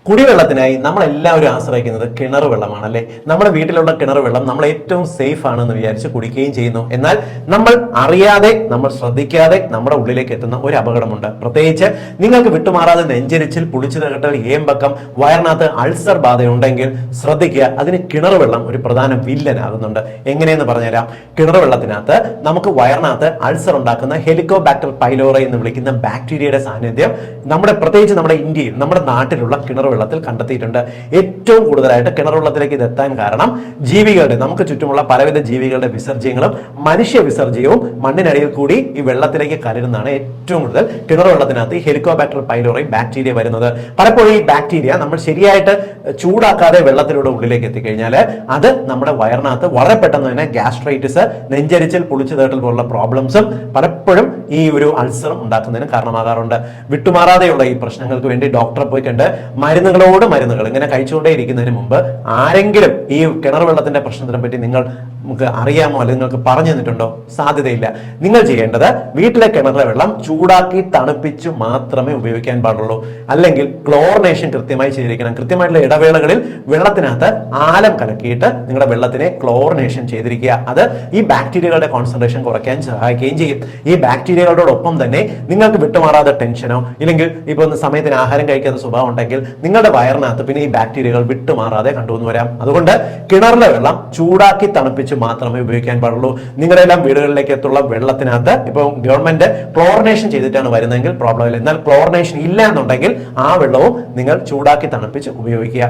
കുടിവെള്ളത്തിനായി നമ്മളെല്ലാവരും ആശ്രയിക്കുന്നത് കിണർ വെള്ളമാണ് അല്ലേ. നമ്മുടെ വീട്ടിലുള്ള കിണർ വെള്ളം നമ്മൾ ഏറ്റവും സേഫ് ആണെന്ന് വിചാരിച്ച് കുടിക്കുകയും ചെയ്യുന്നു. എന്നാൽ നമ്മൾ അറിയാതെ, നമ്മൾ ശ്രദ്ധിക്കാതെ നമ്മുടെ ഉള്ളിലേക്ക് എത്തുന്ന ഒരു അപകടമുണ്ട്. പ്രത്യേകിച്ച് നിങ്ങൾക്ക് വിട്ടുമാറാതെ നെഞ്ചരിച്ചിൽ, പുളിച്ചു തകട്ടൽ, ഏമ്പക്കം, വയറിനകത്ത് അൾസർ ബാധയുണ്ടെങ്കിൽ ശ്രദ്ധിക്കുക. അതിന് കിണർ വെള്ളം ഒരു പ്രധാന വില്ലനാകുന്നുണ്ട്. എങ്ങനെയെന്ന് പറഞ്ഞുതരാം. കിണർ വെള്ളത്തിനകത്ത് നമുക്ക് വയറിനകത്ത് അൾസർ ഉണ്ടാക്കുന്ന ഹെലിക്കോബാക്ടർ പൈലോറി എന്ന് വിളിക്കുന്ന ബാക്ടീരിയയുടെ സാന്നിധ്യം പ്രത്യേകിച്ച് നമ്മുടെ ഇന്ത്യയിൽ, നമ്മുടെ നാട്ടിലുള്ള കിണർ വെള്ളത്തിൽ കണ്ടെത്തിയിട്ടുണ്ട്. ഏറ്റവും കൂടുതലായിട്ട് കിണർ വെള്ളത്തിലേക്ക് ഇത് എത്താൻ കാരണം നമുക്ക് ചുറ്റുമുള്ള പലവിധ ജീവികളുടെ വിസർജ്യങ്ങളും മനുഷ്യ വിസർജ്യവും മണ്ണിനടിയിൽ കൂടി ഈ വെള്ളത്തിലേക്ക് കലരുന്നതാണ് ഏറ്റവും കൂടുതൽ കിണർ വെള്ളത്തിനകത്ത് ഈ ഹെലിക്കോബാക്ടർ പൈലോറി ബാക്ടീരിയ വരുന്നത്. പലപ്പോഴും ഈ ബാക്ടീരിയ നമ്മൾ ശരിയായിട്ട് ചൂടാക്കാതെ വെള്ളത്തിലൂടെ ഉള്ളിലേക്ക് എത്തിക്കഴിഞ്ഞാൽ അത് നമ്മുടെ വയറിനകത്ത് വളരെ പെട്ടെന്ന് തന്നെ ഗ്യാസ്ട്രൈറ്റിസ്, നെഞ്ചരിച്ചിൽ, പുളിച്ചു തേട്ടൽ പോലുള്ള പ്രോബ്ലംസും പലപ്പോഴും ഈ ഒരു അൾസറും ഉണ്ടാക്കുന്നതിന് കാരണമാകാറുണ്ട്. വിട്ടുമാറാതെയുള്ള ഈ പ്രശ്നങ്ങൾക്ക് വേണ്ടി ഡോക്ടറെ പോയി കണ്ട് മരുന്നുകൾ ഇങ്ങനെ കഴിച്ചുകൊണ്ടേ ഇരിക്കുന്നതിന് മുമ്പ് ആരെങ്കിലും ഈ കിണർ വെള്ളത്തിന്റെ പ്രശ്നത്തിനെ പറ്റി നിങ്ങൾക്ക് അറിയാമോ, അല്ലെങ്കിൽ നിങ്ങൾക്ക് പറഞ്ഞു തന്നിട്ടുണ്ടോ? സാധ്യതയില്ല. നിങ്ങൾ ചെയ്യേണ്ടത് വീട്ടിലെ കിണറിലെ വെള്ളം ചൂടാക്കി തണുപ്പിച്ചു മാത്രമേ ഉപയോഗിക്കാൻ പാടുള്ളൂ. അല്ലെങ്കിൽ ക്ലോറിനേഷൻ കൃത്യമായി ചെയ്തിരിക്കണം. കൃത്യമായിട്ടുള്ള ഇടവേളകളിൽ വെള്ളത്തിനകത്ത് ആലം കലക്കിയിട്ട് നിങ്ങളുടെ വെള്ളത്തിനെ ക്ലോറിനേഷൻ ചെയ്തിരിക്കുക. അത് ഈ ബാക്ടീരിയകളുടെ കോൺസെൻട്രേഷൻ കുറയ്ക്കാൻ സഹായിക്കുകയും ചെയ്യും. ഈ ബാക്ടീരിയകളോടൊപ്പം തന്നെ നിങ്ങൾക്ക് വിട്ടുമാറാതെ ടെൻഷനോ ഇല്ലെങ്കിൽ ഇപ്പൊ സമയത്തിന് ആഹാരം കഴിക്കാത്ത സ്വഭാവം ഉണ്ടെങ്കിൽ നിങ്ങളുടെ വയറിനകത്ത് പിന്നെ ഈ ബാക്ടീരിയകൾ വിട്ടുമാറാതെ കണ്ടുവന്ന് വരാം. അതുകൊണ്ട് കിണറിലെ വെള്ളം ചൂടാക്കി തണുപ്പിച്ച് മാത്രമേ ഉപയോഗിക്കാൻ പാടുള്ളൂ. നിങ്ങളുടെ എല്ലാം വീടുകളിലേക്ക് എത്തുള്ള വെള്ളത്തിനകത്ത് ഇപ്പൊ ഗവൺമെന്റ് ക്ലോറിനേഷൻ ചെയ്തിട്ടാണ് വരുന്നതെങ്കിൽ പ്രോബ്ലം ഇല്ല. എന്നാൽ ക്ലോറിനേഷൻ ഇല്ല എന്നുണ്ടെങ്കിൽ ആ വെള്ളവും നിങ്ങൾ ചൂടാക്കി തണുപ്പിച്ച് ഉപയോഗിക്കുക.